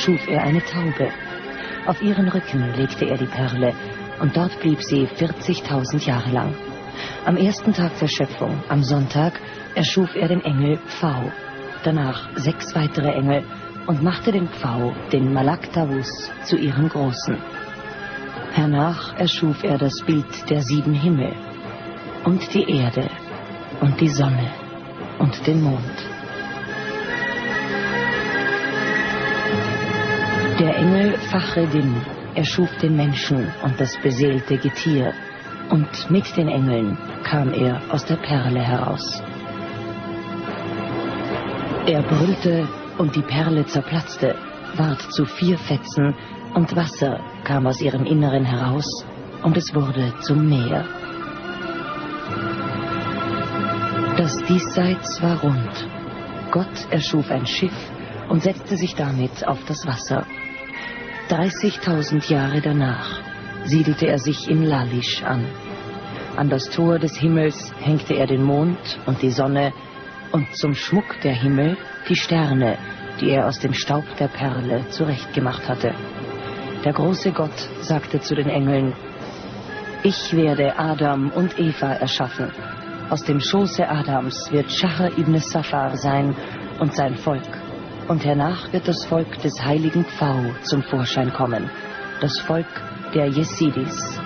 schuf er eine Taube. Auf ihren Rücken legte er die Perle und dort blieb sie 40.000 Jahre lang. Am ersten Tag der Schöpfung, am Sonntag, erschuf er den Engel Pfau, danach 6 weitere Engel und machte den Pfau, den Malak Tawus, zu ihrem Großen. Hernach erschuf er das Bild der 7 Himmel und die Erde und die Sonne und den Mond. Der Engel Fachreddin erschuf den Menschen und das beseelte Getier, und mit den Engeln kam er aus der Perle heraus. Er brüllte, und die Perle zerplatzte, ward zu 4 Fetzen, und Wasser kam aus ihrem Inneren heraus, und es wurde zum Meer. Das Diesseits war rund. Gott erschuf ein Schiff und setzte sich damit auf das Wasser. 30.000 Jahre danach siedelte er sich in Lalisch an. An das Tor des Himmels hängte er den Mond und die Sonne und zum Schmuck der Himmel die Sterne, die er aus dem Staub der Perle zurechtgemacht hatte. Der große Gott sagte zu den Engeln: Ich werde Adam und Eva erschaffen. Aus dem Schoße Adams wird Schachar ibn Safar sein und sein Volk. Und hernach wird das Volk des heiligen Pfau zum Vorschein kommen, das Volk der Jesidis.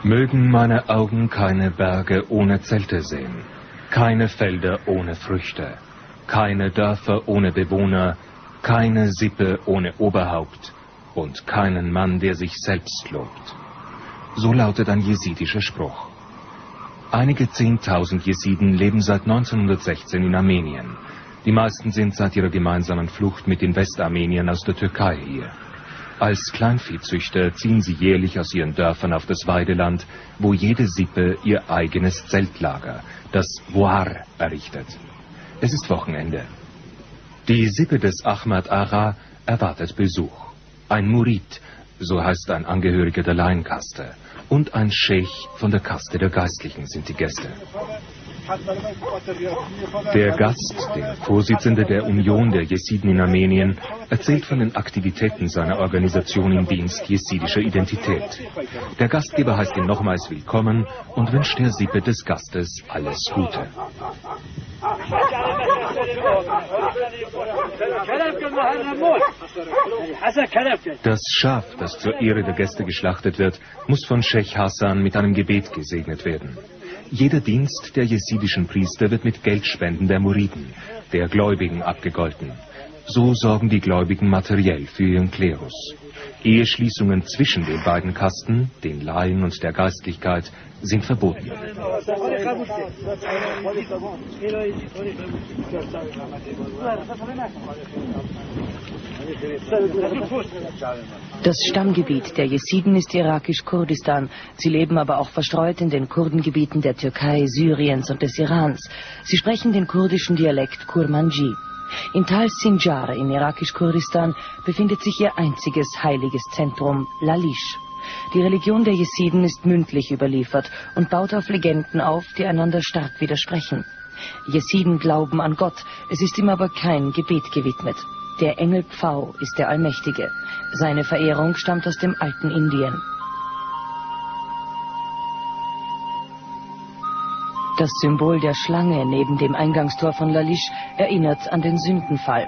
Mögen meine Augen keine Berge ohne Zelte sehen, keine Felder ohne Früchte, keine Dörfer ohne Bewohner, keine Sippe ohne Oberhaupt und keinen Mann, der sich selbst lobt. So lautet ein jesidischer Spruch. Einige 10.000 Jesiden leben seit 1916 in Armenien. Die meisten sind seit ihrer gemeinsamen Flucht mit den Westarmeniern aus der Türkei hier. Als Kleinviehzüchter ziehen sie jährlich aus ihren Dörfern auf das Weideland, wo jede Sippe ihr eigenes Zeltlager, das War, errichtet. Es ist Wochenende. Die Sippe des Ahmad Agha erwartet Besuch. Ein Murid, so heißt ein Angehöriger der Laienkaste, und ein Scheich von der Kaste der Geistlichen sind die Gäste. Der Gast, der Vorsitzende der Union der Jesiden in Armenien, erzählt von den Aktivitäten seiner Organisation im Dienst jesidischer Identität. Der Gastgeber heißt ihn nochmals willkommen und wünscht der Sippe des Gastes alles Gute. Das Schaf, das zur Ehre der Gäste geschlachtet wird, muss von Scheich Hassan mit einem Gebet gesegnet werden. Jeder Dienst der jesidischen Priester wird mit Geldspenden der Muriden, der Gläubigen, abgegolten. So sorgen die Gläubigen materiell für ihren Klerus. Eheschließungen zwischen den beiden Kasten, den Laien und der Geistlichkeit, sind verboten. Das Stammgebiet der Jesiden ist irakisch-Kurdistan. Sie leben aber auch verstreut in den Kurdengebieten der Türkei, Syriens und des Irans. Sie sprechen den kurdischen Dialekt Kurmanji. In Tal Sinjar in irakisch-Kurdistan befindet sich ihr einziges heiliges Zentrum, Lalisch. Die Religion der Jesiden ist mündlich überliefert und baut auf Legenden auf, die einander stark widersprechen. Jesiden glauben an Gott, es ist ihm aber kein Gebet gewidmet. Der Engel Pfau ist der Allmächtige. Seine Verehrung stammt aus dem alten Indien. Das Symbol der Schlange neben dem Eingangstor von Lalisch erinnert an den Sündenfall.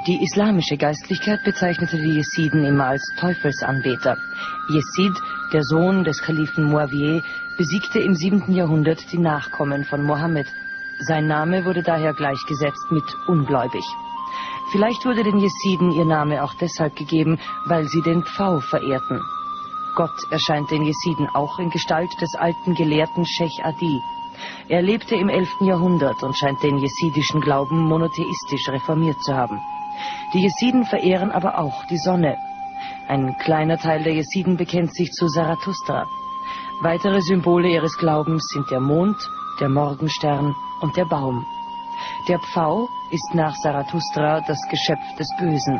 Die islamische Geistlichkeit bezeichnete die Jesiden immer als Teufelsanbeter. Jesid, der Sohn des Kalifen Muawiyeh, besiegte im 7. Jahrhundert die Nachkommen von Mohammed. Sein Name wurde daher gleichgesetzt mit ungläubig. Vielleicht wurde den Jesiden ihr Name auch deshalb gegeben, weil sie den Pfau verehrten. Gott erscheint den Jesiden auch in Gestalt des alten Gelehrten Scheich Adi. Er lebte im 11. Jahrhundert und scheint den jesidischen Glauben monotheistisch reformiert zu haben. Die Jesiden verehren aber auch die Sonne. Ein kleiner Teil der Jesiden bekennt sich zu Zarathustra. Weitere Symbole ihres Glaubens sind der Mond, der Morgenstern und der Baum. Der Pfau ist nach Zarathustra das Geschöpf des Bösen.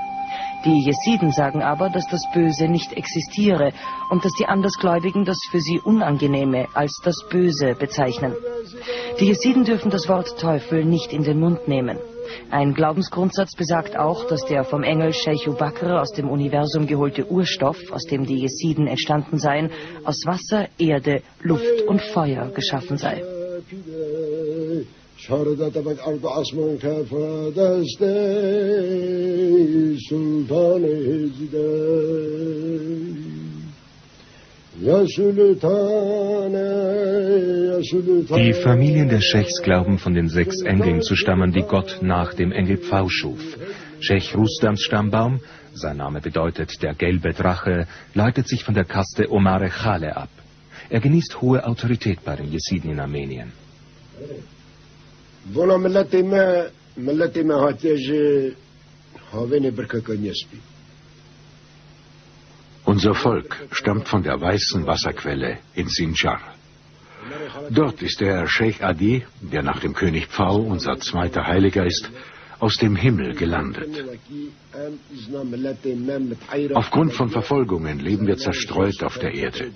Die Jesiden sagen aber, dass das Böse nicht existiere und dass die Andersgläubigen das für sie Unangenehme als das Böse bezeichnen. Die Jesiden dürfen das Wort Teufel nicht in den Mund nehmen. Ein Glaubensgrundsatz besagt auch, dass der vom Engel Sheikh Bakr aus dem Universum geholte Urstoff, aus dem die Jesiden entstanden seien, aus Wasser, Erde, Luft und Feuer geschaffen sei. Die Familien der Scheichs glauben von den 6 Engeln zu stammen, die Gott nach dem Engel Pfau schuf. Scheich Rustams Stammbaum, sein Name bedeutet der gelbe Drache, leitet sich von der Kaste Omare Chale ab. Er genießt hohe Autorität bei den Jesiden in Armenien. Unser Volk stammt von der weißen Wasserquelle in Sinjar. Dort ist der Sheikh Adi, der nach dem König Pfau unser zweiter Heiliger ist, aus dem Himmel gelandet. Aufgrund von Verfolgungen leben wir zerstreut auf der Erde.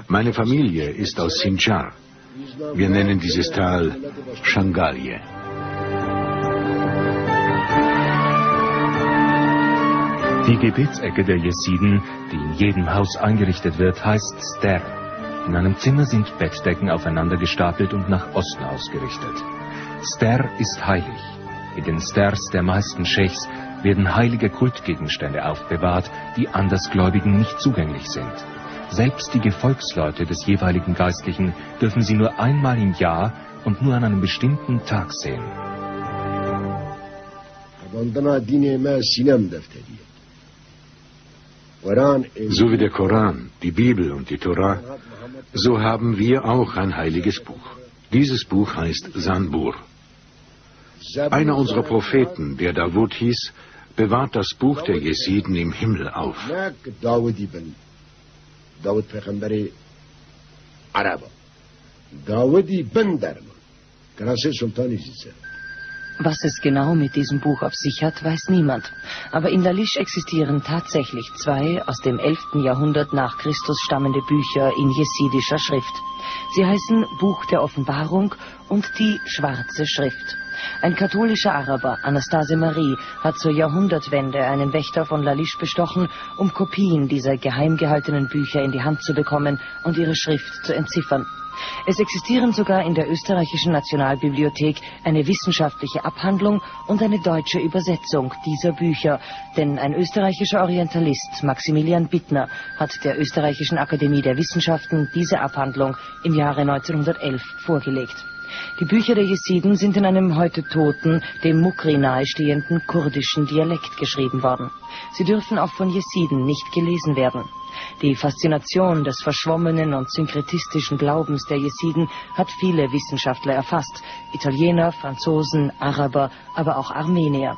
Meine Familie ist aus Sinjar. Wir nennen dieses Tal Shangalye. Die Gebetsecke der Jesiden, die in jedem Haus eingerichtet wird, heißt Ster. In einem Zimmer sind Bettdecken aufeinander gestapelt und nach Osten ausgerichtet. Ster ist heilig. In den Sters der meisten Scheichs werden heilige Kultgegenstände aufbewahrt, die Andersgläubigen nicht zugänglich sind. Selbst die Gefolgsleute des jeweiligen Geistlichen dürfen sie nur einmal im Jahr und nur an einem bestimmten Tag sehen. So wie der Koran, die Bibel und die Tora, so haben wir auch ein heiliges Buch. Dieses Buch heißt Sanbur. Einer unserer Propheten, der Dawud hieß, bewahrt das Buch der Jesiden im Himmel auf. Was es genau mit diesem Buch auf sich hat, weiß niemand. Aber in Lalish existieren tatsächlich 2 aus dem 11. Jahrhundert nach Christus stammende Bücher in jesidischer Schrift. Sie heißen Buch der Offenbarung und die Schwarze Schrift. Ein katholischer Araber, Anastase Marie, hat zur Jahrhundertwende einen Wächter von Lalish bestochen, um Kopien dieser geheim gehaltenen Bücher in die Hand zu bekommen und ihre Schrift zu entziffern. Es existieren sogar in der österreichischen Nationalbibliothek eine wissenschaftliche Abhandlung und eine deutsche Übersetzung dieser Bücher, denn ein österreichischer Orientalist, Maximilian Bittner, hat der Österreichischen Akademie der Wissenschaften diese Abhandlung im Jahre 1911 vorgelegt. Die Bücher der Jesiden sind in einem heute toten, dem Mukri nahestehenden kurdischen Dialekt geschrieben worden. Sie dürfen auch von Jesiden nicht gelesen werden. Die Faszination des verschwommenen und synkretistischen Glaubens der Jesiden hat viele Wissenschaftler erfasst. Italiener, Franzosen, Araber, aber auch Armenier.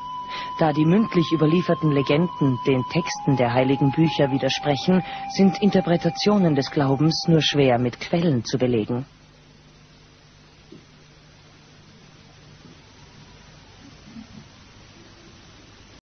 Da die mündlich überlieferten Legenden den Texten der heiligen Bücher widersprechen, sind Interpretationen des Glaubens nur schwer mit Quellen zu belegen.